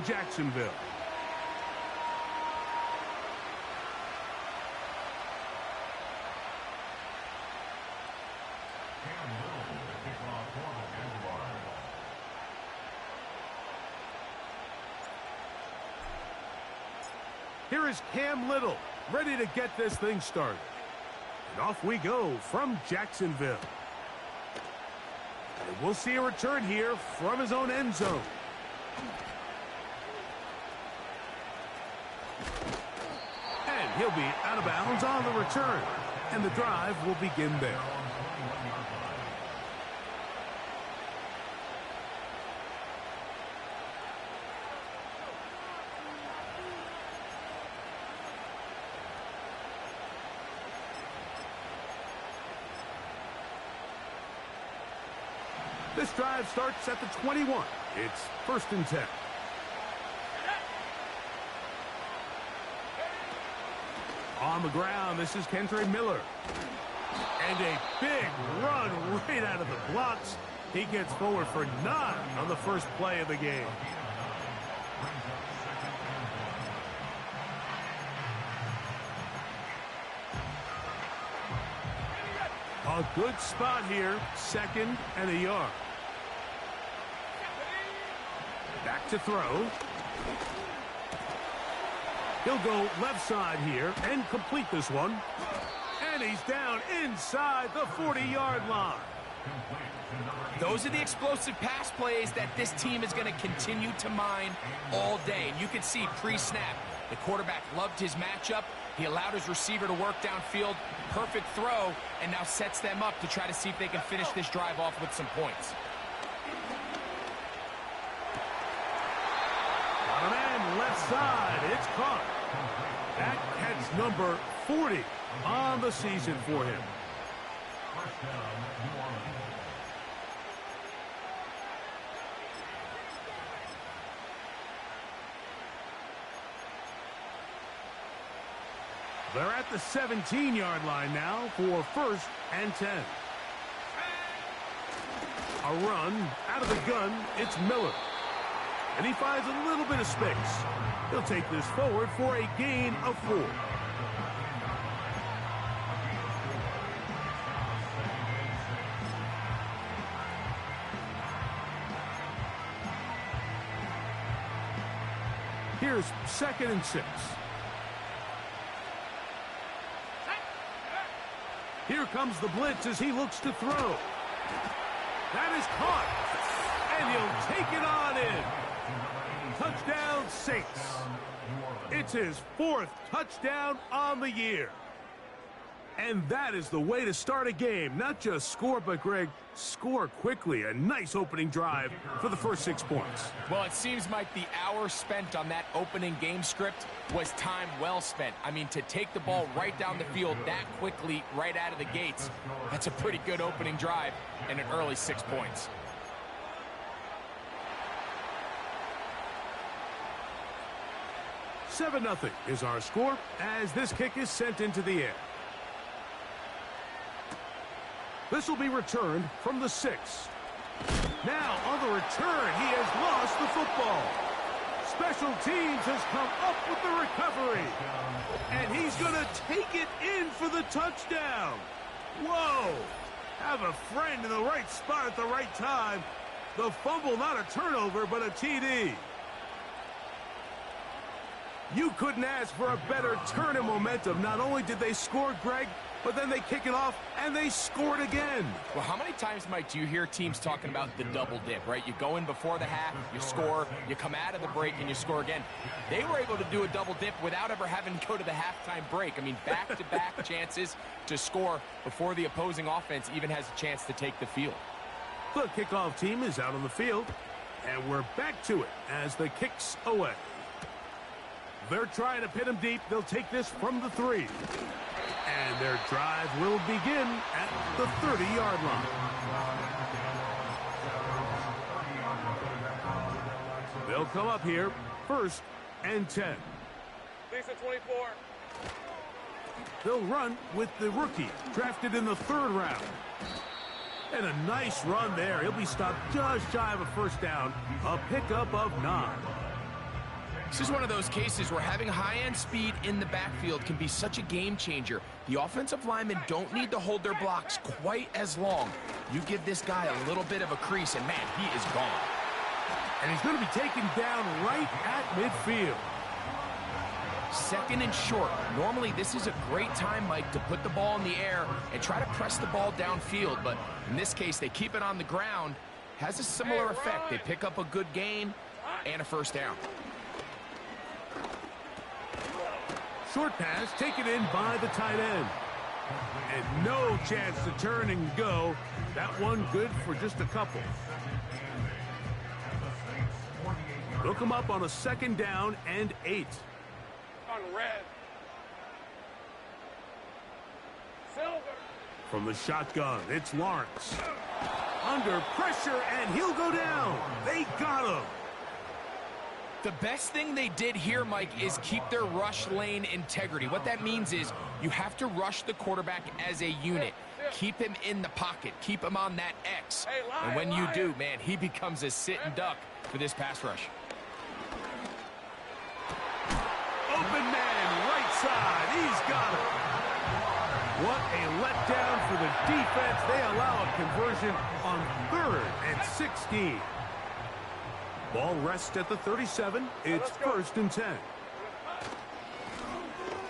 Jacksonville. Here is Cam Little, ready to get this thing started. And off we go from Jacksonville. And we'll see a return here from his own end zone. And he'll be out of bounds on the return. And the drive will begin there. This drive starts at the 21. It's 1st and 10. On the ground, this is Kendre Miller. And a big run right out of the blocks. He gets forward for 9 on the first play of the game. A good spot here, 2nd and a yard. Back to throw. He'll go left side here and complete this one. And he's down inside the 40-yard line. Those are the explosive pass plays that this team is going to continue to mine all day. And you can see pre-snap, the quarterback loved his matchup. He allowed his receiver to work downfield. Perfect throw, and now sets them up to try to see if they can finish this drive off with some points. On a man left side, it's caught. That catch number 40 on the season for him. They're at the 17-yard line now for 1st and 10. A run out of the gun, it's Miller. And he finds a little bit of space. He'll take this forward for a gain of 4. Here's 2nd and 6. Here comes the blitz as he looks to throw. That is caught. And he'll take it on in. Touchdown, Saints. It's his 4th touchdown on the year. And that is the way to start a game. Not just score, but, Greg, score quickly. A nice opening drive for the first 6 points. Well, it seems like the hour spent on that opening game script was time well spent. I mean, to take the ball right down the field that quickly, right out of the gates, that's a pretty good opening drive and an early 6 points. Seven 0 is our score as this kick is sent into the air. This will be returned from the 6. Now, on the return, he has lost the football. Special teams has come up with the recovery. And he's going to take it in for the touchdown. Whoa! Have a friend in the right spot at the right time. The fumble, not a turnover, but a TD. You couldn't ask for a better turn in momentum. Not only did they score, Greg, but then they kick it off, and they scored again. Well, how many times, Mike, do you hear teams talking about the double dip, right? You go in before the half, you score, you come out of the break, and you score again. They were able to do a double dip without ever having to go to the halftime break. I mean, back-to-back chances to score before the opposing offense even has a chance to take the field. The kickoff team is out on the field, and we're back to it as the kick's away. They're trying to pin him deep. They'll take this from the 3. And their drive will begin at the 30-yard line. They'll come up here, 1st and 10. Lisa 24. They'll run with the rookie, drafted in the 3rd round. And a nice run there. He'll be stopped just shy of a 1st down, a pickup of 9. This is one of those cases where having high-end speed in the backfield can be such a game changer. The offensive linemen don't need to hold their blocks quite as long. You give this guy a little bit of a crease, and man, he is gone. And he's going to be taken down right at midfield. Second and short. Normally, this is a great time, Mike, to put the ball in the air and try to press the ball downfield. But in this case, they keep it on the ground. Has a similar effect. They pick up a good gain and a first down. Short pass taken in by the tight end. And no chance to turn and go. That one good for just a couple. They'll come up on a 2nd down and 8. On red. Silver. From the shotgun, it's Lawrence. Under pressure, and he'll go down. They got him. The best thing they did here, Mike, is keep their rush lane integrity. What that means is you have to rush the quarterback as a unit. Keep him in the pocket. Keep him on that X. And when you do, man, he becomes a sitting duck for this pass rush. Open man, right side. He's got it. What a letdown for the defense. They allow a conversion on 3rd and 16. Ball rests at the 37. It's 1st and 10.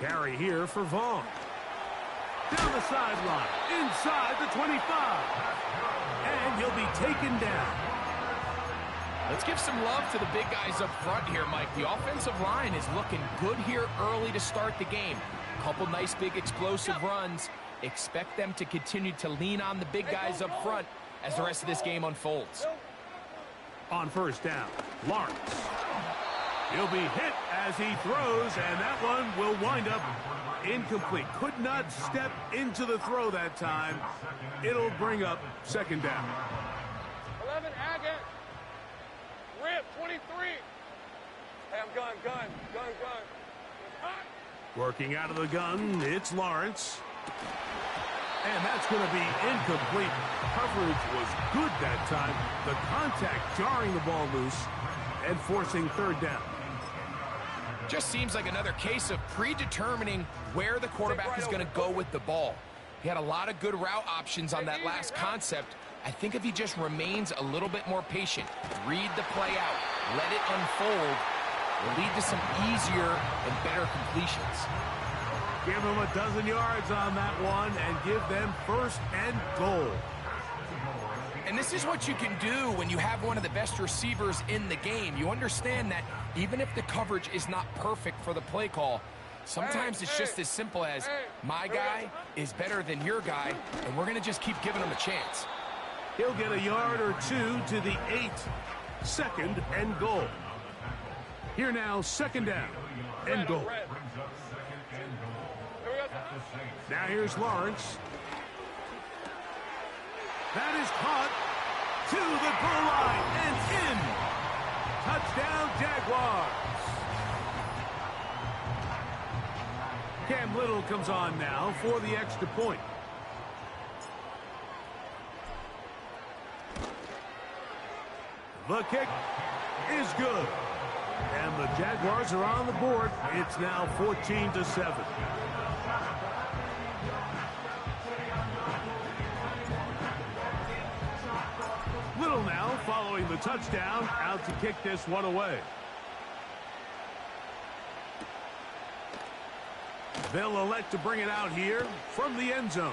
Carry here for Vaughn. Down the sideline, inside the 25. And he'll be taken down. Let's give some love to the big guys up front here, Mike. The offensive line is looking good here early to start the game. Couple nice big explosive runs. Expect them to continue to lean on the big guys up front as the rest of this game unfolds. On 1st down, Lawrence. He'll be hit as he throws, and that one will wind up incomplete. Could not step into the throw that time. It'll bring up 2nd down. 11, Agate. Rip, 23. Hey, I'm gun. Working out of the gun, it's Lawrence. And that's going to be incomplete. Coverage was good that time. The contact jarring the ball loose and forcing 3rd down. Just seems like another case of predetermining where the quarterback is going to go with the ball. He had a lot of good route options on that last concept. I think if he just remains a little bit more patient, read the play out, let it unfold, will lead to some easier and better completions. Give them a dozen yards on that one and give them 1st and goal. And this is what you can do when you have one of the best receivers in the game. You understand that even if the coverage is not perfect for the play call, sometimes it's just as simple as my guy is better than your guy, and we're going to just keep giving him a chance. He'll get a yard or 2 to the 8. 2nd and goal. Here now, 2nd down and goal. Now here's Lawrence. That is caught to the goal line and in. Touchdown, Jaguars. Cam Little comes on now for the extra point. The kick is good. And the Jaguars are on the board. It's now 14-7. Little now following the touchdown, out to kick this one away. They'll elect to bring it out here from the end zone.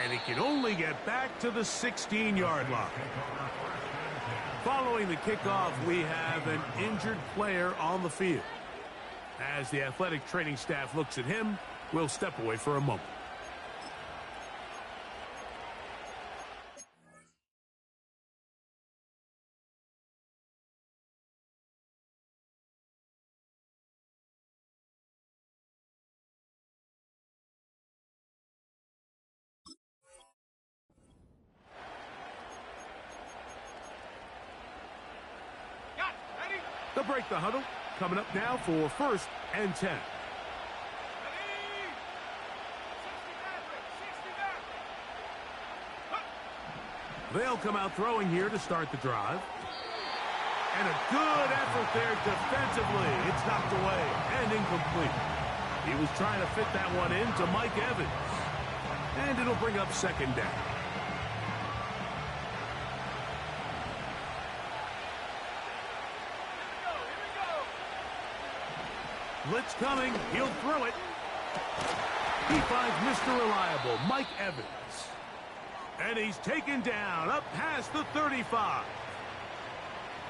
And he can only get back to the 16-yard line. Following the kickoff, we have an injured player on the field. As the athletic training staff looks at him, we'll step away for a moment. They'll break the huddle. Coming up now for 1st and 10. They'll come out throwing here to start the drive. And a good effort there defensively. It's knocked away and incomplete. He was trying to fit that one in to Mike Evans. And it'll bring up second down. Blitz coming. He'll throw it. He finds Mr. Reliable, Mike Evans. And he's taken down up past the 35.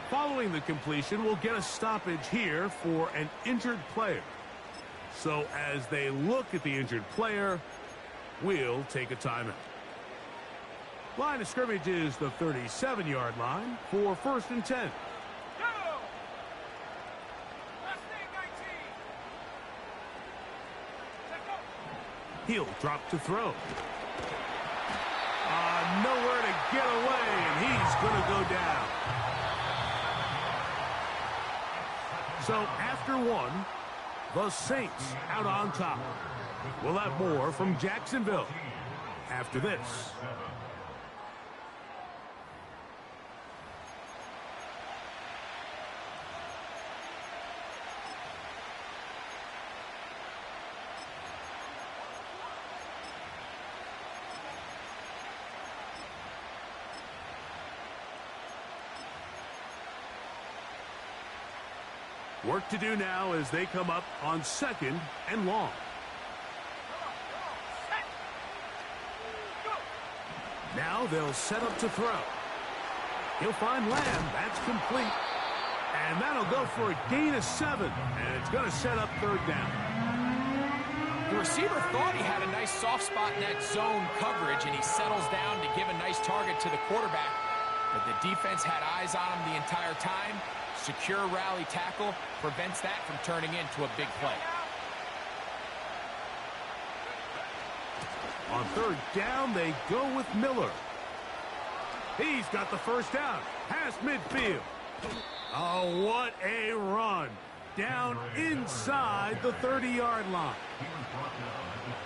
Following the completion, we'll get a stoppage here for an injured player. So as they look at the injured player, we'll take a timeout. Line of scrimmage is the 37-yard line for 1st and 10. He'll drop to throw. Nowhere to get away, and he's going to go down. So after one, the Saints out on top. We'll have more from Jacksonville after this. Work to do now as they come up on 2nd and long. Now they'll set up to throw. He'll find Lamb. That's complete. And that'll go for a gain of 7. And it's going to set up 3rd down. The receiver thought he had a nice soft spot in that zone coverage, and he settles down to give a nice target to the quarterback. But the defense had eyes on him the entire time. Secure rally tackle prevents that from turning into a big play. On 3rd down, they go with Miller. He's got the 1st down. Past midfield. Oh, what a run. Down inside the 30-yard line.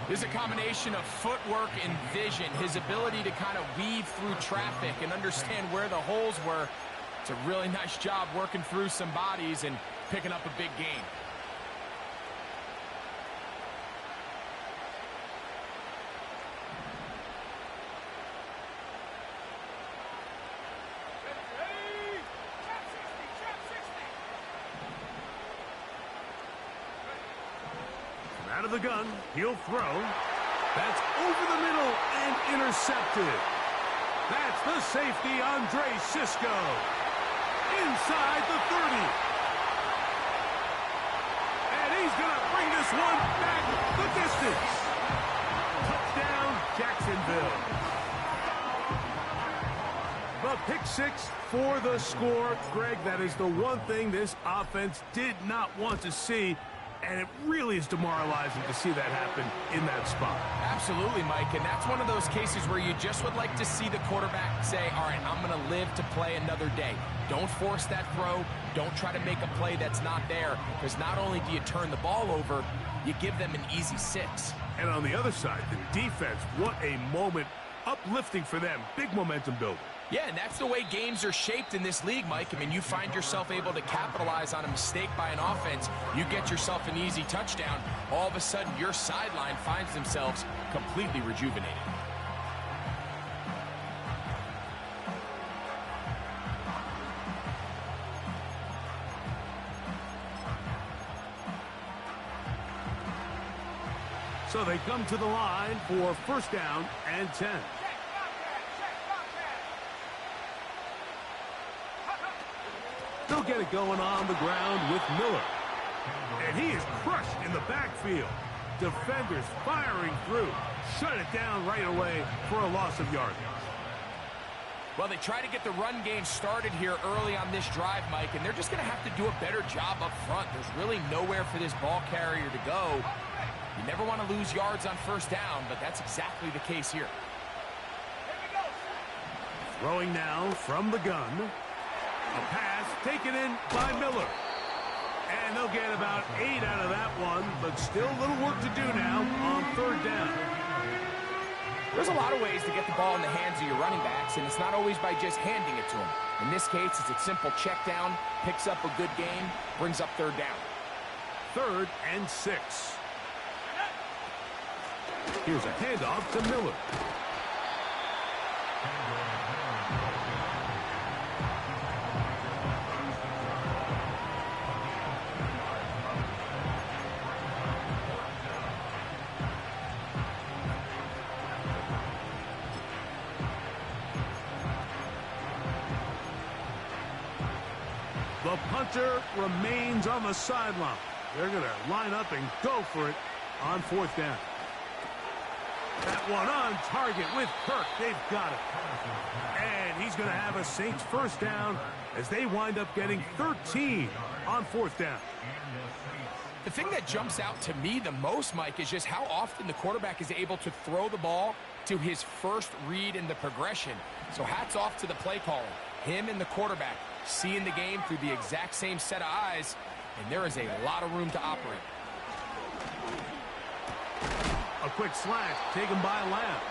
There's a combination of footwork and vision. His ability to kind of weave through traffic and understand where the holes were. It's a really nice job working through some bodies and picking up a big gain. Out of the gun, he'll throw. That's over the middle and intercepted. That's the safety, Andre Sisco. Inside the 30. And he's going to bring this one back the distance. Touchdown, Jacksonville. The pick 6 for the score. Greg, that is the one thing this offense did not want to see. And it really is demoralizing to see that happen in that spot. Absolutely, Mike. And that's one of those cases where you just would like to see the quarterback say, all right, I'm going to live to play another day. Don't force that throw. Don't try to make a play that's not there. Because not only do you turn the ball over, you give them an easy 6. And on the other side, the defense, what a moment. Uplifting for them. Big momentum building. Yeah, and that's the way games are shaped in this league, Mike. I mean, you find yourself able to capitalize on a mistake by an offense. You get yourself an easy touchdown. All of a sudden, your sideline finds themselves completely rejuvenated. So they come to the line for 1st down and 10. They'll get it going on the ground with Miller. And he is crushed in the backfield. Defenders firing through. Shut it down right away for a loss of yardage. Well, they try to get the run game started here early on this drive, Mike, and they're just going to have to do a better job up front. There's really nowhere for this ball carrier to go. You never want to lose yards on 1st down, but that's exactly the case here. Throwing now from the gun. A pass taken in by Miller. And they'll get about 8 out of that one, but still a little work to do now on 3rd down. There's a lot of ways to get the ball in the hands of your running backs, and it's not always by just handing it to them. In this case, it's a simple check down, picks up a good gain, brings up third down. 3rd and 6. Here's a handoff to Miller. The punter remains on the sideline. They're going to line up and go for it on 4th down. That one on target with Kirk. They've got it. And he's going to have a Saints first down as they wind up getting 13 on 4th down. The thing that jumps out to me the most, Mike, is just how often the quarterback is able to throw the ball to his first read in the progression. So hats off to the play caller. Him and the quarterback seeing the game through the exact same set of eyes, and there is a lot of room to operate. A quick slash taken by Lamb.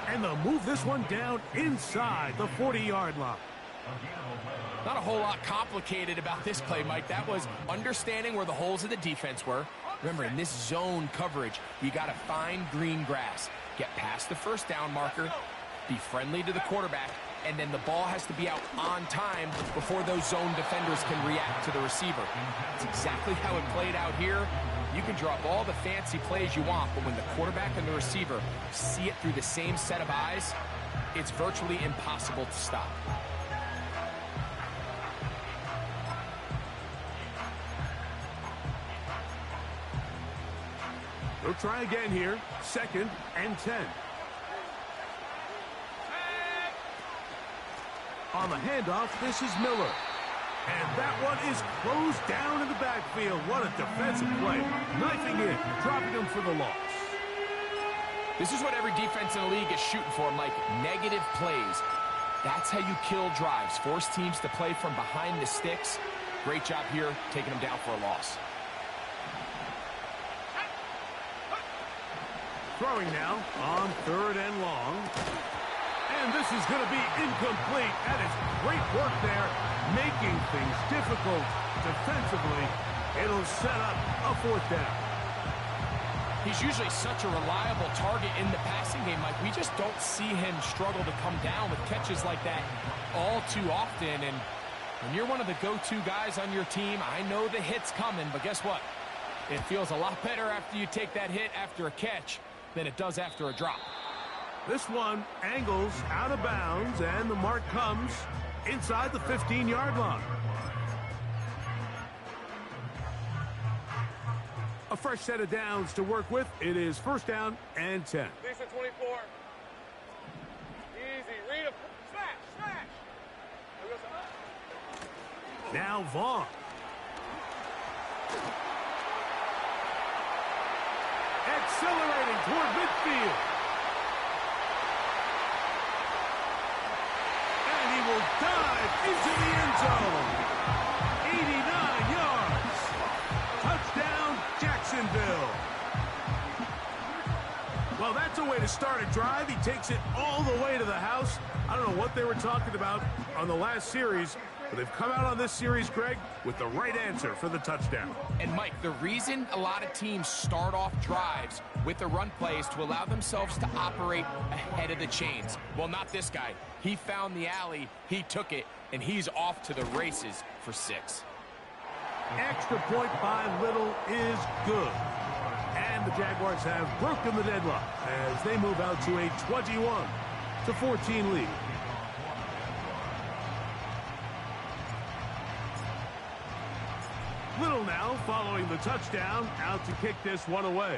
And they'll move this one down inside the 40-yard line. Not a whole lot complicated about this play, Mike. That was understanding where the holes of the defense were. Remember, in this zone coverage, you got to find green grass. Get past the first down marker, be friendly to the quarterback, and then the ball has to be out on time before those zone defenders can react to the receiver. It's exactly how it played out here. You can draw up all the fancy plays you want, but when the quarterback and the receiver see it through the same set of eyes, it's virtually impossible to stop. They'll try again here. 2nd and 10. On the handoff, this is Miller. And that one is closed down in the backfield. What a defensive play. Knifing in, dropping him for the loss. This is what every defense in the league is shooting for, Mike. Negative plays. That's how you kill drives. Force teams to play from behind the sticks. Great job here, taking them down for a loss. Throwing now on 3rd and long. And this is going to be incomplete. That is great work there, making things difficult defensively. It'll set up a 4th down. He's usually such a reliable target in the passing game, Mike. We just don't see him struggle to come down with catches like that all too often. And when you're one of the go-to guys on your team, I know the hit's coming, but guess what? It feels a lot better after you take that hit after a catch than it does after a drop. This one angles out of bounds, and the mark comes inside the 15-yard line. A fresh set of downs to work with. It is 1st down and 10. Decent 24. Easy. Read a smash. Now Vaughn. Accelerating toward midfield. And he will dive into the end zone. 89 yards. Touchdown, Jacksonville. Well, that's a way to start a drive. He takes it all the way to the house. I don't know what they were talking about on the last series, but they've come out on this series, Greg, with the right answer for the touchdown. And, Mike, the reason a lot of teams start off drives with the run play is to allow themselves to operate ahead of the chains. Well, not this guy. He found the alley, he took it, and he's off to the races for 6. Extra point by Little is good. And the Jaguars have broken the deadlock as they move out to a 21-14 lead. Little now following the touchdown, out to kick this one away.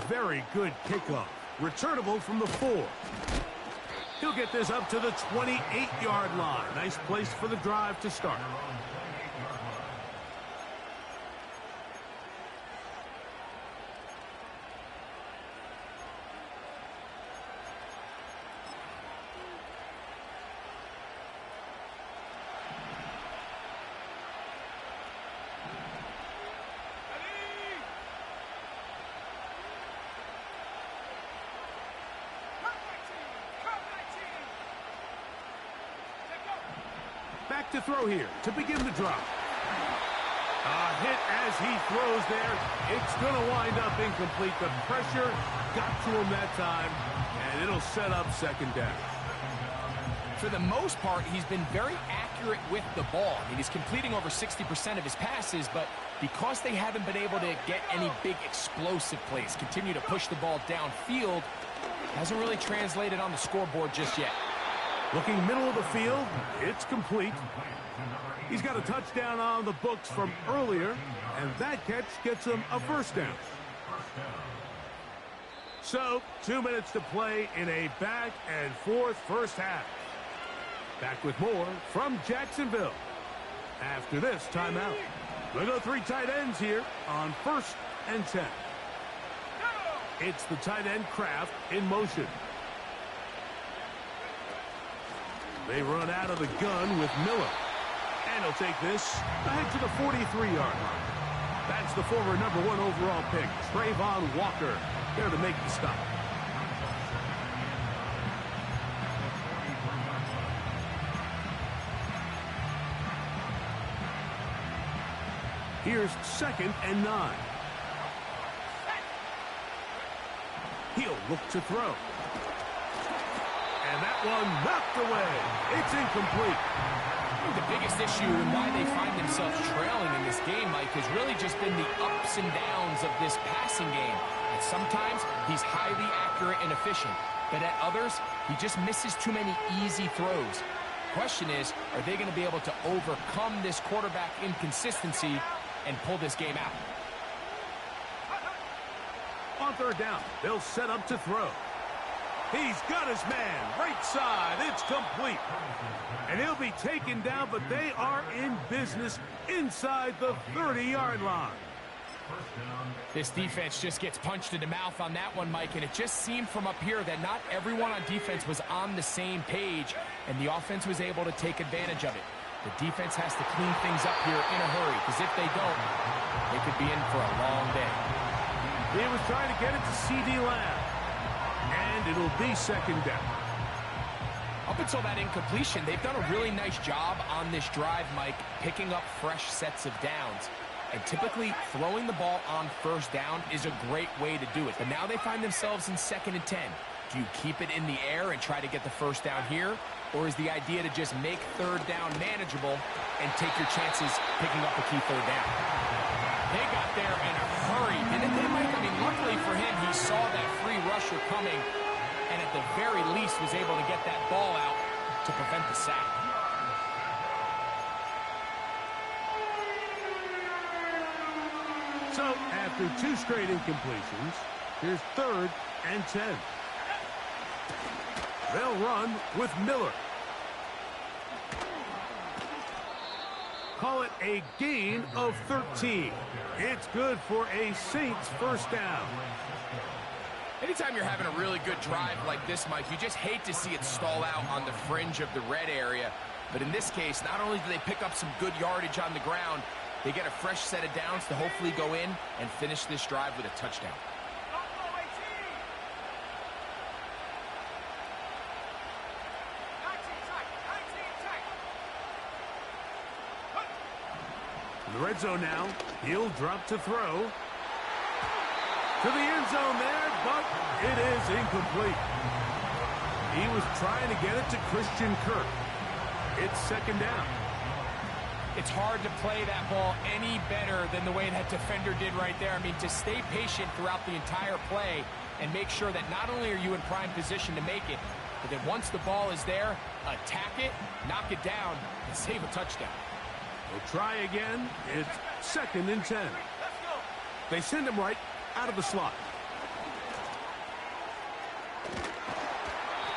Very good kickoff. Returnable from the 4. He'll get this up to the 28-yard line. Nice place for the drive to start. back to throw here to begin the drive. A hit as he throws there. It's going to wind up incomplete. The pressure got to him that time, and it'll set up second down. For the most part, he's been very accurate with the ball. I mean, he's completing over 60% of his passes, but because they haven't been able to get any big explosive plays, continue to push the ball downfield, hasn't really translated on the scoreboard just yet. Looking middle of the field, it's complete. He's got a touchdown on the books from earlier, and that catch gets him a first down. So, 2 minutes to play in a back-and-forth first half. Back with more from Jacksonville after this timeout. We'll go 3 tight ends here on 1st and 10. It's the tight end Kraft in motion. They run out of the gun with Miller. And he'll take this ahead to the 43-yard line. That's the former #1 overall pick, Trayvon Walker, there to make the stop. Here's 2nd and 9. He'll look to throw. And that one knocked away. It's incomplete. I think the biggest issue and why they find themselves trailing in this game, Mike, has really just been the ups and downs of this passing game. And sometimes he's highly accurate and efficient, but at others, he just misses too many easy throws. Question is, are they going to be able to overcome this quarterback inconsistency and pull this game out? On 3rd down, they'll set up to throw. He's got his man, right side, it's complete. And he'll be taken down, but they are in business inside the 30-yard line. This defense just gets punched in the mouth on that one, Mike, and it just seemed from up here that not everyone on defense was on the same page, and the offense was able to take advantage of it. The defense has to clean things up here in a hurry, because if they don't, they could be in for a long day. He was trying to get it to C.D. Lamb. And it'll be 2nd down. Up until that incompletion, they've done a really nice job on this drive, Mike, picking up fresh sets of downs. And typically, throwing the ball on 1st down is a great way to do it. But now they find themselves in 2nd and 10. Do you keep it in the air and try to get the 1st down here? Or is the idea to just make 3rd down manageable and take your chances picking up a key 3rd down? They got there in a hurry, didn't they, Mike? I mean, luckily for him, he saw that free rusher coming, and at the very least was able to get that ball out to prevent the sack. So, after 2 straight incompletions, here's 3rd and 10. They'll run with Miller. Call it a gain of 13. It's good for a Saints 1st down. Anytime you're having a really good drive like this, Mike, you just hate to see it stall out on the fringe of the red area. But in this case, not only do they pick up some good yardage on the ground, they get a fresh set of downs to hopefully go in and finish this drive with a touchdown. In the red zone now, he'll drop to throw. To the end zone there, but it is incomplete. He was trying to get it to Christian Kirk. It's 2nd down. It's hard to play that ball any better than the way that defender did right there. I mean, to stay patient throughout the entire play and make sure that not only are you in prime position to make it, but that once the ball is there, attack it, knock it down, and save a touchdown. We'll try again. It's 2nd and 10. They send him right out of the slot.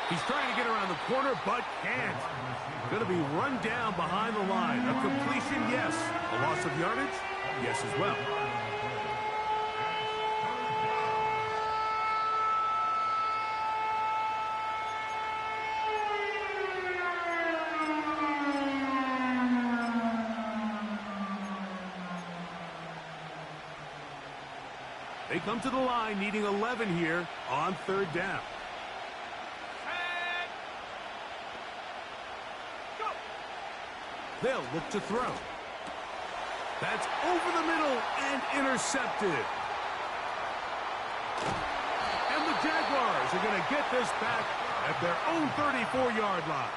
He's trying to get around the corner, but can't. Going to be run down behind the line. A completion, yes. A loss of yardage, yes as well. They come to the line needing 11 here on 3rd down. They'll look to throw. That's over the middle and intercepted. And the Jaguars are going to get this back at their own 34-yard line.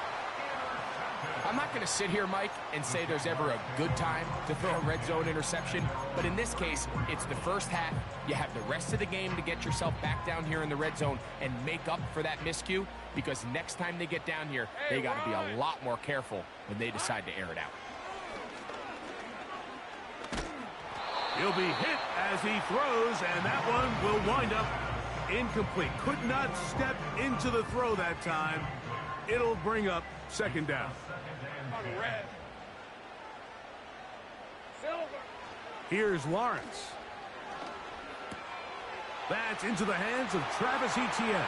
I'm not going to sit here, Mike, and say there's ever a good time to throw a red zone interception, but in this case, it's the first half. You have the rest of the game to get yourself back down here in the red zone and make up for that miscue, because next time they get down here, they got to be a lot more careful when they decide to air it out. He'll be hit as he throws, and that one will wind up incomplete. Could not step into the throw that time. It'll bring up second down. Red. Silver. Here's Lawrence. That's into the hands of Travis Etienne.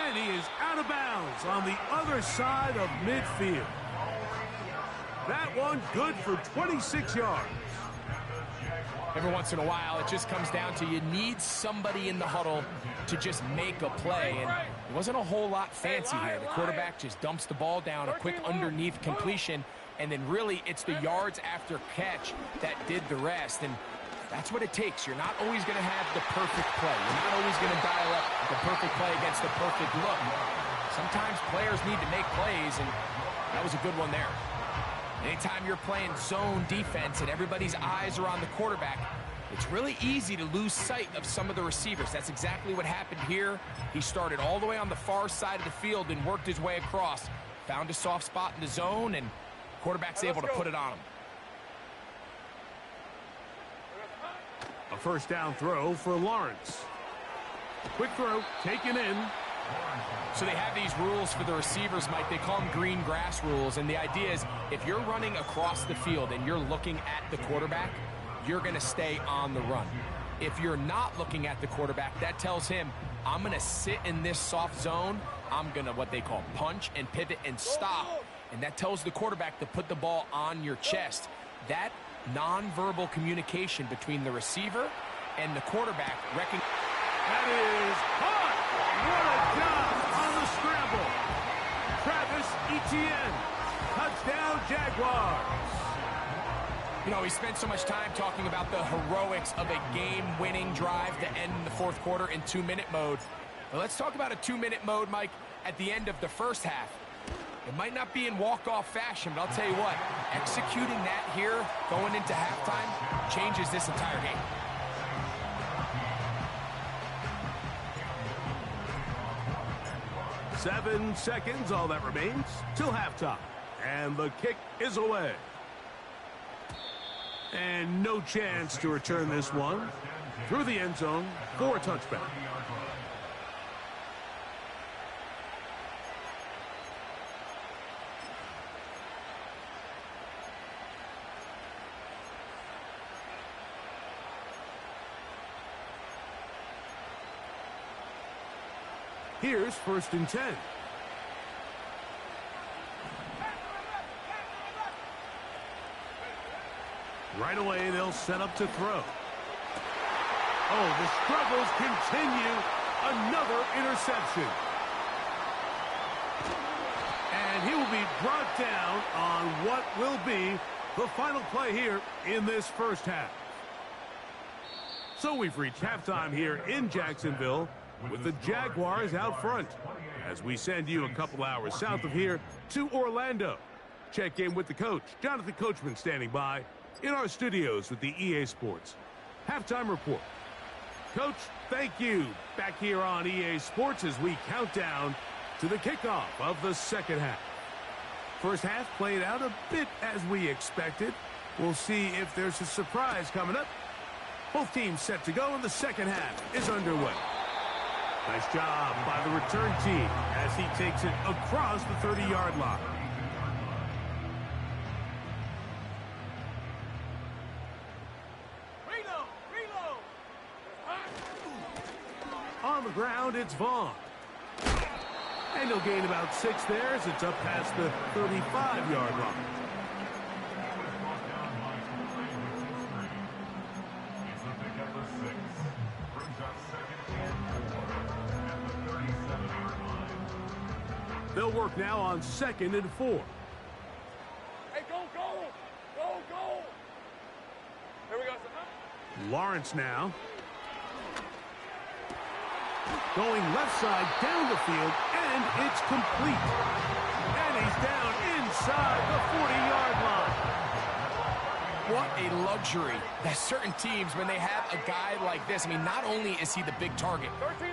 And he is out of bounds on the other side of midfield. That one good for 26 yards. Every once in a while, it just comes down to you need somebody in the huddle to just make a play. And it wasn't a whole lot fancy here. The quarterback just dumps the ball down, a quick underneath completion, and then really it's the yards after catch that did the rest. And that's what it takes. You're not always going to have the perfect play. You're not always going to dial up the perfect play against the perfect look. Sometimes players need to make plays, and that was a good one there. Anytime you're playing zone defense and everybody's eyes are on the quarterback, it's really easy to lose sight of some of the receivers. That's exactly what happened here. He started all the way on the far side of the field and worked his way across. Found a soft spot in the zone, and quarterback's able to put it on him. A first down throw for Lawrence. Quick throw, taken in. So they have these rules for the receivers, Mike. They call them green grass rules, and the idea is if you're running across the field and you're looking at the quarterback, you're going to stay on the run. If you're not looking at the quarterback, that tells him, I'm going to sit in this soft zone. I'm going to what they call punch and pivot and stop, and that tells the quarterback to put the ball on your chest. That nonverbal communication between the receiver and the quarterback. That is caught. What a job on the scramble. Travis Etienne. Touchdown, Jaguars. You know, he spent so much time talking about the heroics of a game-winning drive to end the fourth quarter in 2-minute mode. Well, let's talk about a 2-minute mode, Mike, at the end of the first half. It might not be in walk-off fashion, but I'll tell you what, executing that here going into halftime changes this entire game. Seven seconds, all that remains, till halftime. And the kick is away. And no chance to return this one through the end zone for a touchback. Here's 1st and 10. Right away, they'll set up to throw. Oh, the struggles continue. Another interception. And he will be brought down on what will be the final play here in this first half. So we've reached halftime here in Jacksonville, with the Jaguars out front, as we send you a couple hours south of here to Orlando. Check in with the coach, Jonathan Coachman, standing by in our studios with the EA Sports Halftime Report. Coach, thank you. Back here on EA Sports as we count down to the kickoff of the second half. First half played out a bit as we expected. We'll see if there's a surprise coming up. Both teams set to go, and the second half is underway. Nice job by the return team as he takes it across the 30-yard line. Reload. On the ground, it's Vaughn. And he'll gain about 6 there as it's up past the 35-yard line. They'll work now on 2nd and 4. go, go! Go, go! Here we go, Lawrence now. Going left side down the field, and it's complete. And he's down inside the 40-yard line. What a luxury that certain teams, when they have a guy like this, I mean, not only is he the big target,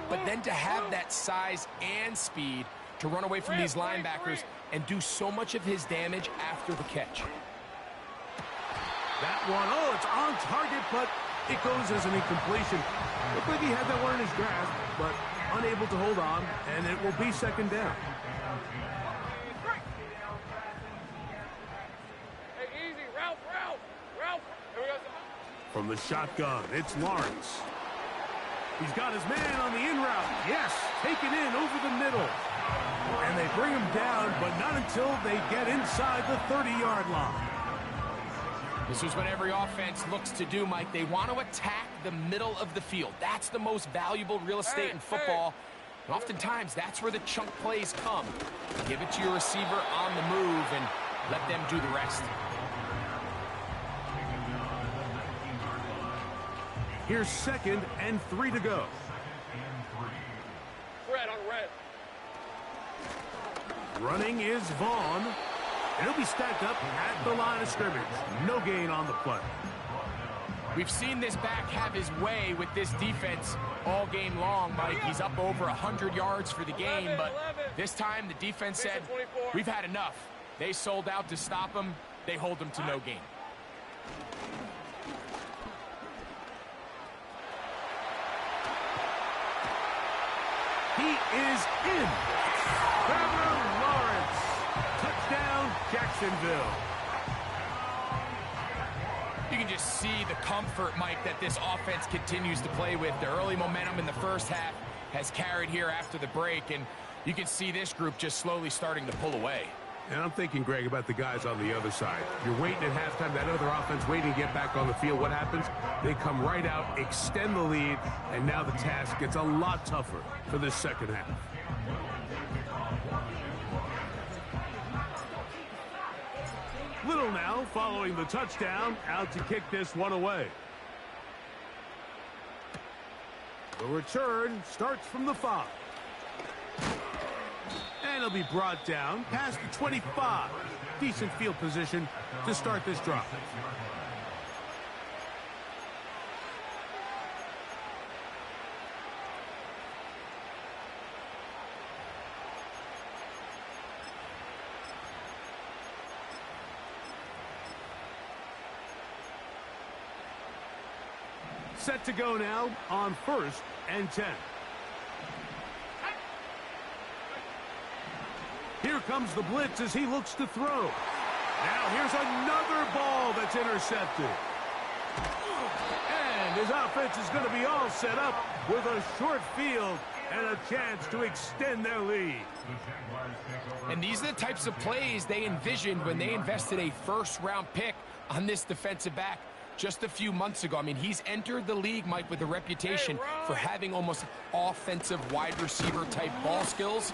but then to have that size and speed to run away from these linebackers and do so much of his damage after the catch. That one, oh, it's on target, but it goes as an incompletion. Looked like he had that one in his grasp, but unable to hold on, and it will be second down. Hey, easy, Ralph. Here we go, From the shotgun, it's Lawrence. He's got his man on the in route. Yes, taken in over the middle. And they bring him down, but not until they get inside the 30-yard line. This is what every offense looks to do, Mike. They want to attack the middle of the field. That's the most valuable real estate in football. And oftentimes, that's where the chunk plays come. Give it to your receiver on the move and let them do the rest. Here's 2nd and 3 to go. red on red. Running is Vaughn. And he'll be stacked up at the line of scrimmage. No gain on the play. We've seen this back have his way with this defense all game long, Mike. He's up over 100 yards for the game, but this time the defense said, we've had enough. They sold out to stop him. They hold him to no gain. He is in. Trevor Lawrence. Touchdown, Jacksonville. You can just see the comfort, Mike, that this offense continues to play with. The early momentum in the first half has carried here after the break, and you can see this group just slowly starting to pull away. And I'm thinking, Greg, about the guys on the other side. You're waiting at halftime, that other offense waiting to get back on the field. What happens? They come right out, extend the lead, and now the task gets a lot tougher for this second half. Little now, following the touchdown, out to kick this one away. The return starts from the 5. And he'll be brought down past the 25. Decent field position to start this drive. Set to go now on 1st and 10. Here comes the blitz as he looks to throw. Now here's another ball that's intercepted. And his offense is going to be all set up with a short field and a chance to extend their lead. And these are the types of plays they envisioned when they invested a first-round pick on this defensive back just a few months ago. I mean, he's entered the league, Mike, with a reputation for having almost offensive wide receiver type ball skills.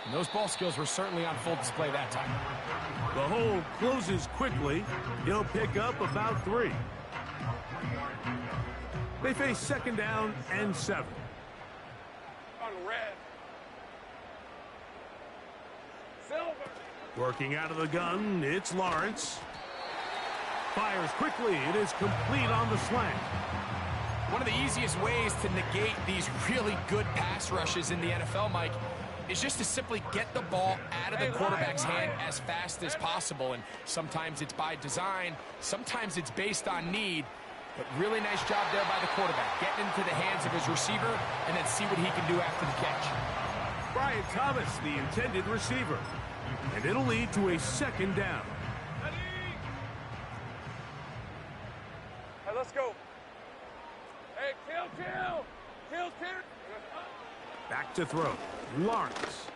And those ball skills were certainly on full display that time. The hole closes quickly. He'll pick up about 3. They face 2nd down and 7. On red. Silver. Working out of the gun, it's Lawrence. Fires quickly. It is complete on the slant. One of the easiest ways to negate these really good pass rushes in the NFL, Mike, is just to simply get the ball out of the quarterback's hand as fast as possible. And sometimes it's by design, sometimes it's based on need. But really nice job there by the quarterback, getting into the hands of his receiver and then see what he can do after the catch. Brian Thomas, the intended receiver. And it'll lead to a 2nd down. Hey, let's go. Hey, kill. Back to throw. Lawrence.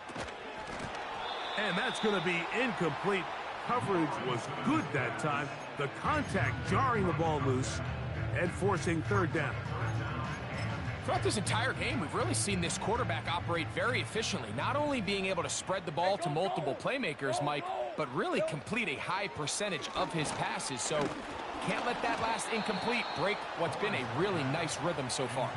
And that's going to be incomplete. Coverage was good that time. The contact jarring the ball loose and forcing 3rd down. Throughout this entire game, we've really seen this quarterback operate very efficiently, not only being able to spread the ball to multiple playmakers, Mike, but really complete a high percentage of his passes. So can't let that last incomplete break what's been a really nice rhythm so far.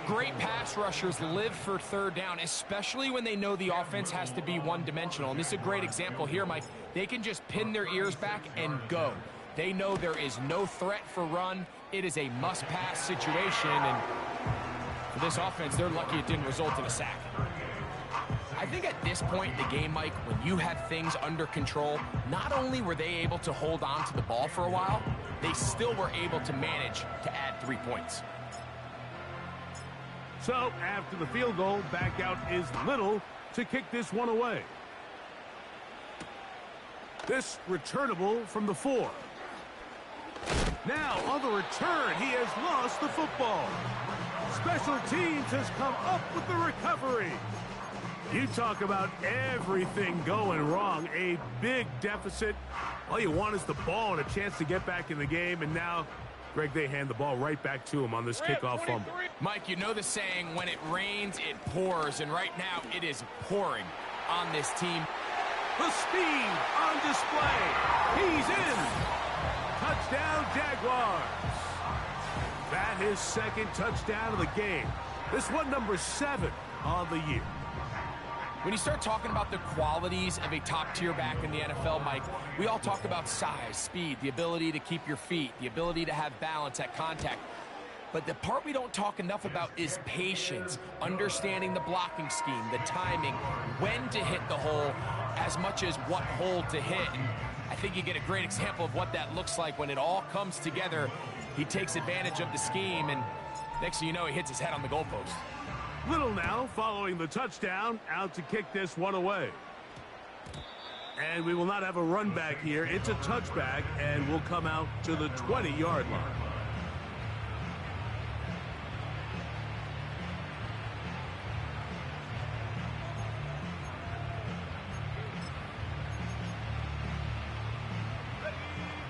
Great pass rushers live for third down, especially when they know the offense has to be one-dimensional. And this is a great example here, Mike. They can just pin their ears back and go. They know there is no threat for run. It is a must-pass situation, and for this offense, they're lucky it didn't result in a sack. I think at this point in the game, Mike, when you had things under control, not only were they able to hold on to the ball for a while, they still were able to manage to add 3 points. So, after the field goal, back out is Little to kick this one away. This returnable from the 4. Now, on the return, he has lost the football. Special teams has come up with the recovery. You talk about everything going wrong. A big deficit. All you want is the ball and a chance to get back in the game. And now, Greg, they hand the ball right back to him on this kickoff fumble. Mike, you know the saying, when it rains, it pours. And right now, it is pouring on this team. The speed on display. He's in. Touchdown, Jaguars. That his second touchdown of the game. This one number 7 on the year. When you start talking about the qualities of a top-tier back in the NFL, Mike, we all talk about size, speed, the ability to keep your feet, the ability to have balance at contact. But the part we don't talk enough about is patience, understanding the blocking scheme, the timing, when to hit the hole, as much as what hole to hit. And I think you get a great example of what that looks like when it all comes together. He takes advantage of the scheme, and next thing you know, he hits his head on the goalpost. Little now following the touchdown, out to kick this one away. And we will not have a run back here. It's a touchback, and we'll come out to the 20-yard line.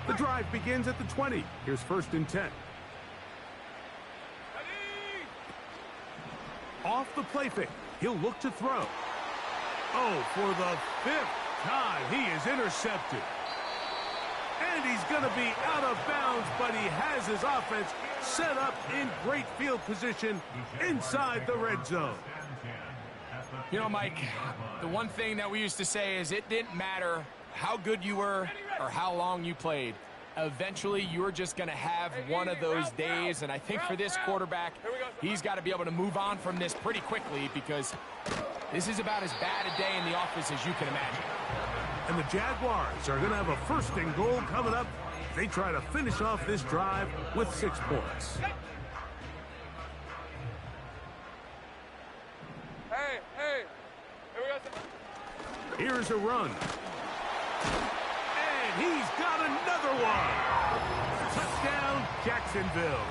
The drive begins at the 20. Here's 1st and 10. Off the play fake. He'll look to throw. Oh, for the 5th time, he is intercepted. And he's going to be out of bounds, but he has his offense set up in great field position inside the red zone. You know, Mike, the one thing that we used to say is it didn't matter how good you were or how long you played. Eventually, you're just going to have one of those days, and I think for this quarterback, he's got to be able to move on from this pretty quickly because this is about as bad a day in the office as you can imagine. And the Jaguars are going to have a 1st and goal coming up. They try to finish off this drive with 6 points. Hey, here we go. Here's a run. And he's got another one. Touchdown, Jacksonville.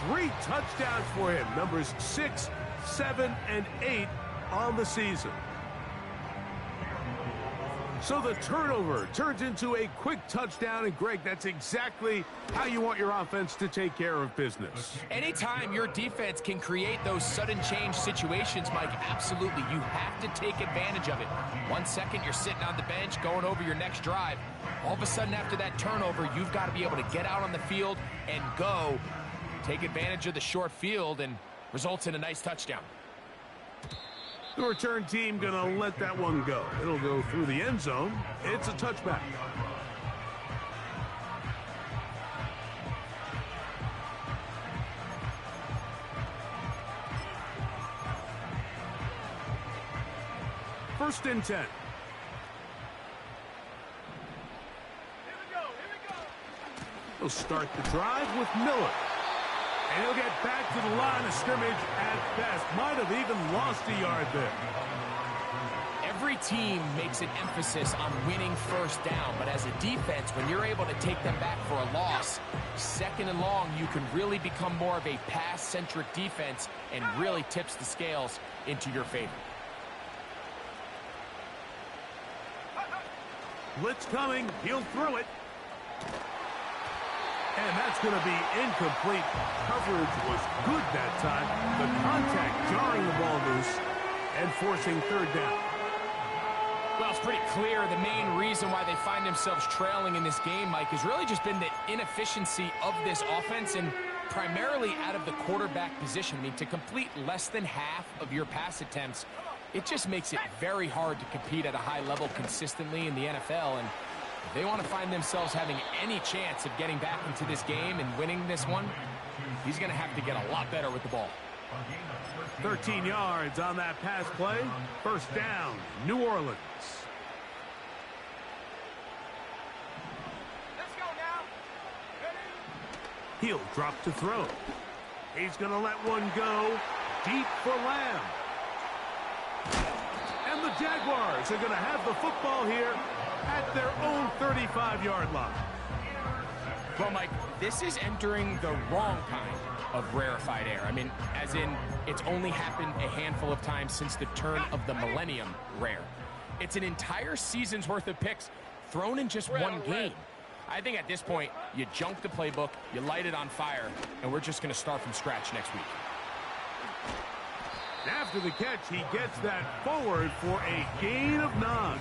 3 touchdowns for him. Numbers 6, 7, and 8 on the season. So the turnover turns into a quick touchdown, and Greg, that's exactly how you want your offense to take care of business. Anytime your defense can create those sudden change situations, Mike, absolutely, you have to take advantage of it. 1 second, you're sitting on the bench going over your next drive. All of a sudden, after that turnover, you've got to be able to get out on the field and go. Take advantage of the short field, and results in a nice touchdown. The return team going to let that one go. It'll go through the end zone. It's a touchback. First and 10. Here we go. He'll start the drive with Miller. And he'll get back to the line of scrimmage at best. Might have even lost a yard there. Every team makes an emphasis on winning first down, but as a defense, when you're able to take them back for a loss, 2nd and long, you can really become more of a pass-centric defense and really tips the scales into your favor. Blitz coming. He'll throw it. And that's going to be incomplete. Coverage was good that time. The contact jarring the ball loose and forcing third down. Well, it's pretty clear the main reason why they find themselves trailing in this game, Mike, has really just been the inefficiency of this offense and primarily out of the quarterback position. I mean, to complete less than half of your pass attempts, it just makes it very hard to compete at a high level consistently in the NFL. And if they want to find themselves having any chance of getting back into this game and winning this one, he's going to have to get a lot better with the ball. 13 yards on that pass play. First down, New Orleans. Let's go now. He'll drop to throw. He's going to let one go deep for Lamb. And the Jaguars are going to have the football here at their own 35-yard line. Well, Mike, this is entering the wrong kind of rarefied air. I mean, as in, it's only happened a handful of times since the turn of the millennium rare. It's an entire season's worth of picks thrown in just one game. I think at this point, you junk the playbook, you light it on fire, and we're just going to start from scratch next week. After the catch, he gets that forward for a gain of 9.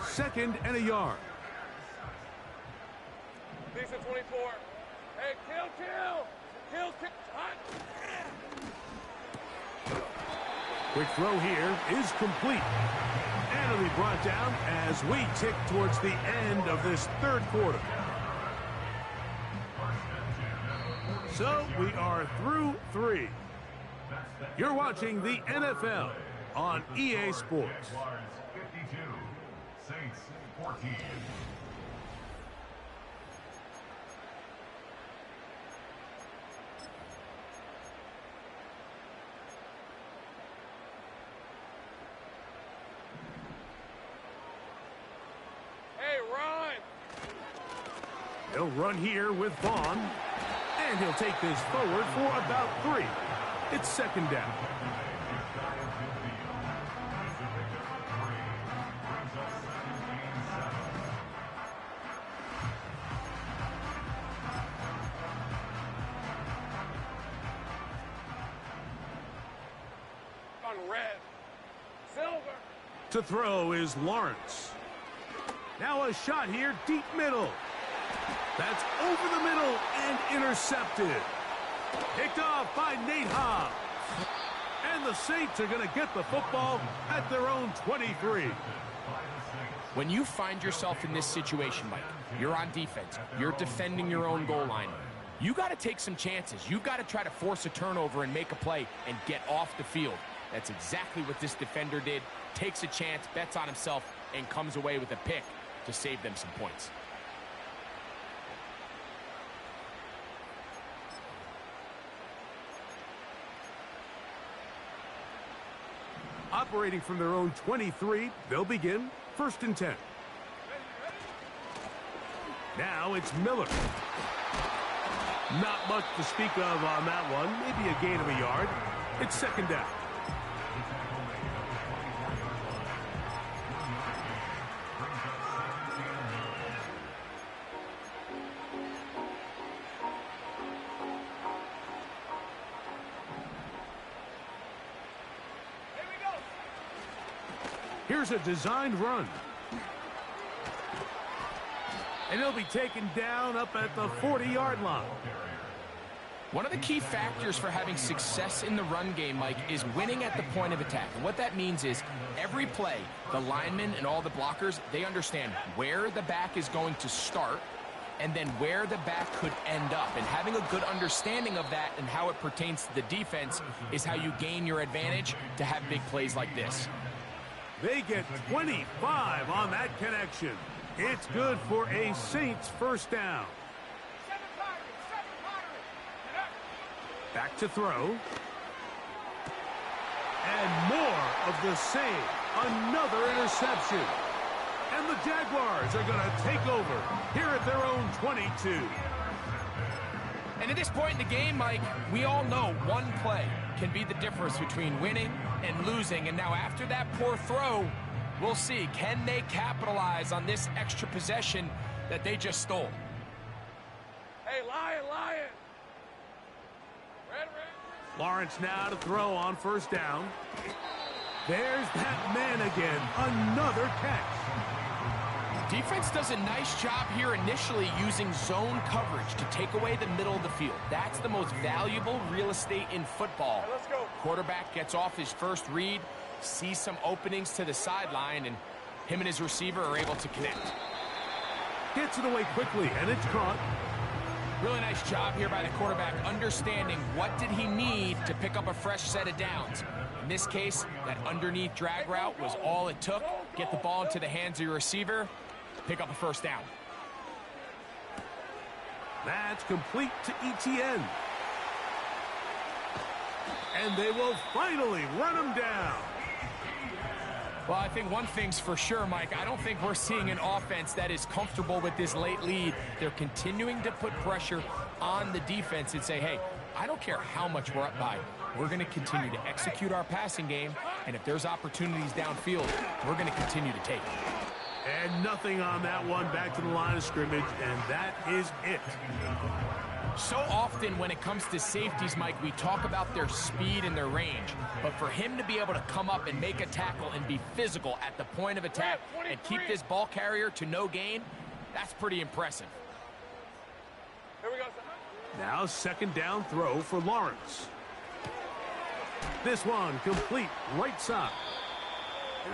Second and a yard. Decent 24. Hey, kill. Hot. Quick throw here is complete. And it'll be brought down as we tick towards the end of this third quarter. So we are through 3. You're watching the NFL on EA Sports. Saints 14. Hey, run. He'll run here with Vaughn. And he'll take this forward for about 3. It's second down. Red. Silver. To throw is Lawrence. Now a shot here, deep middle. That's over the middle and intercepted. Picked off by Nate Hobbs. And the Saints are going to get the football at their own 23. When you find yourself in this situation, Mike, you're on defense, you're defending your own goal line, you got to take some chances. You've got to try to force a turnover and make a play and get off the field. That's exactly what this defender did. Takes a chance, bets on himself, and comes away with a pick to save them some points. Operating from their own 23, they'll begin first and 10. Now it's Miller. Not much to speak of on that one. Maybe a gain of a yard. It's second down. Here's a designed run. And he'll be taken down up at the 40-yard line. One of the key factors for having success in the run game, Mike, is winning at the point of attack. And what that means is every play, the linemen and all the blockers, they understand where the back is going to start and then where the back could end up. And having a good understanding of that and how it pertains to the defense is how you gain your advantage to have big plays like this. They get 25 on that connection. It's good for a Saints first down. Back to throw. And more of the same. Another interception. And the Jaguars are going to take over here at their own 22. And at this point in the game, Mike, we all know one play, can be the difference between winning and losing. And now after that poor throw, we'll see, can they capitalize on this extra possession that they just stole? Hey, Lion, Lion. Red. Lawrence now to throw on first down. There's that man again. Another catch. Defense does a nice job here initially using zone coverage to take away the middle of the field. That's the most valuable real estate in football. Hey, let's go. Quarterback gets off his first read, sees some openings to the sideline, and him and his receiver are able to connect. Gets it away quickly, and it's caught. Really nice job here by the quarterback, understanding what did he need to pick up a fresh set of downs. In this case, that underneath drag route was all it took. Get the ball into the hands of your receiver, pick up a first down. That's complete to ETN. And they will finally run him down. Well, I think one thing's for sure, Mike. I don't think we're seeing an offense that is comfortable with this late lead. They're continuing to put pressure on the defense and say, hey, I don't care how much we're up by. We're going to continue to execute our passing game, and if there's opportunities downfield, we're going to continue to take it. And nothing on that one, back to the line of scrimmage, and that is it. So often when it comes to safeties, Mike, we talk about their speed and their range. But for him to be able to come up and make a tackle and be physical at the point of attack and keep this ball carrier to no gain, that's pretty impressive. Here we go. Now second down throw for Lawrence. This one complete right side.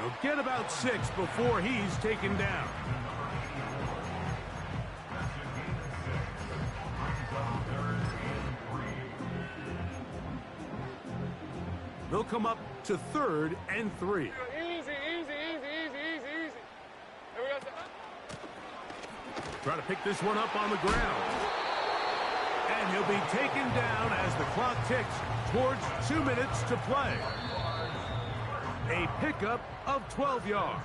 He'll get about 6 before he's taken down. They'll come up to 3rd and 3. Easy. Here we go. Try to pick this one up on the ground. And he'll be taken down as the clock ticks towards 2 minutes to play. A pickup of 12 yards.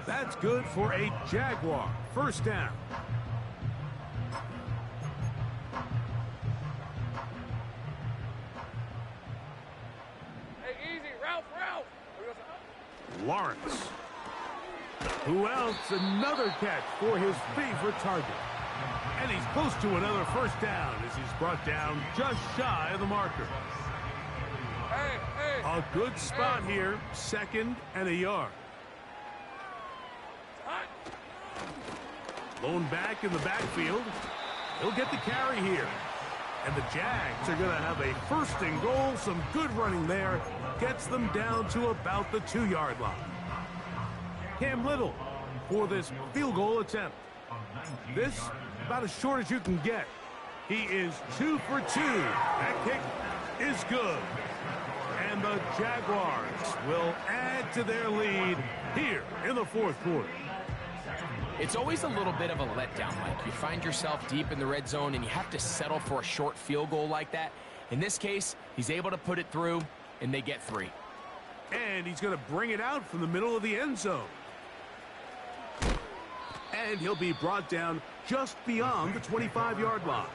That's good for a Jaguar first down. Hey, easy. Ralph. Here we go. Lawrence. Who else? Another catch for his favorite target. And he's close to another first down as he's brought down just shy of the marker. Hey. A good spot here, 2nd and a yard. Hot. Lone back in the backfield. He'll get the carry here. And the Jags are going to have a 1st and goal. Some good running there. Gets them down to about the 2-yard line. Cam Little for this field goal attempt. This about as short as you can get. He is 2 for 2. That kick is good. And the Jaguars will add to their lead here in the 4th quarter. It's always a little bit of a letdown, Mike. You find yourself deep in the red zone and you have to settle for a short field goal like that. In this case, he's able to put it through and they get 3. And he's going to bring it out from the middle of the end zone. And he'll be brought down just beyond the 25-yard line.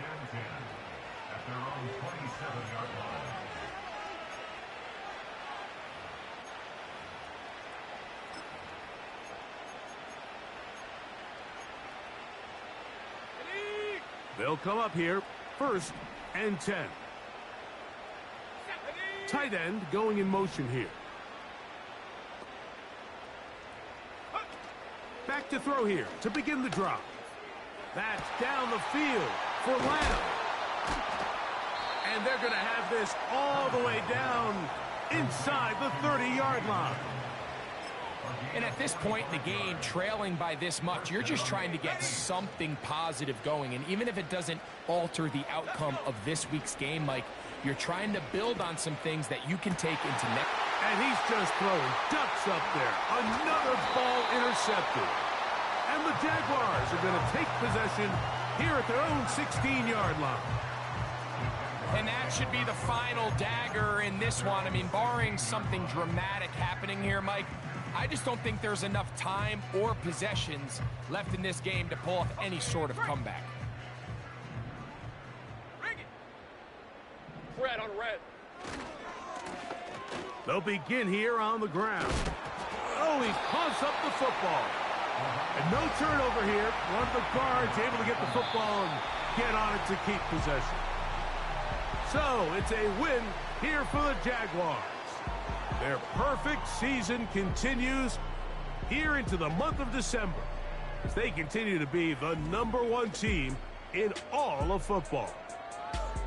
They'll come up here, 1st and 10. Tight end going in motion here. Back to throw here to begin the drop. That's down the field for Lamb. And they're going to have this all the way down inside the 30-yard line. And at this point in the game, trailing by this much, you're just trying to get something positive going. And even if it doesn't alter the outcome of this week's game, Mike, you're trying to build on some things that you can take into next. And he's just throwing ducks up there. Another ball intercepted. And the Jaguars are going to take possession here at their own 16-yard line. And that should be the final dagger in this one. I mean, barring something dramatic happening here, Mike, I just don't think there's enough time or possessions left in this game to pull off any sort of comeback. Red on red. They'll begin here on the ground. Oh, he coughs up the football. And no turnover here. One of the guards able to get the football and get on it to keep possession. So, it's a win here for the Jaguars. Their perfect season continues here into the month of December as they continue to be the #1 team in all of football.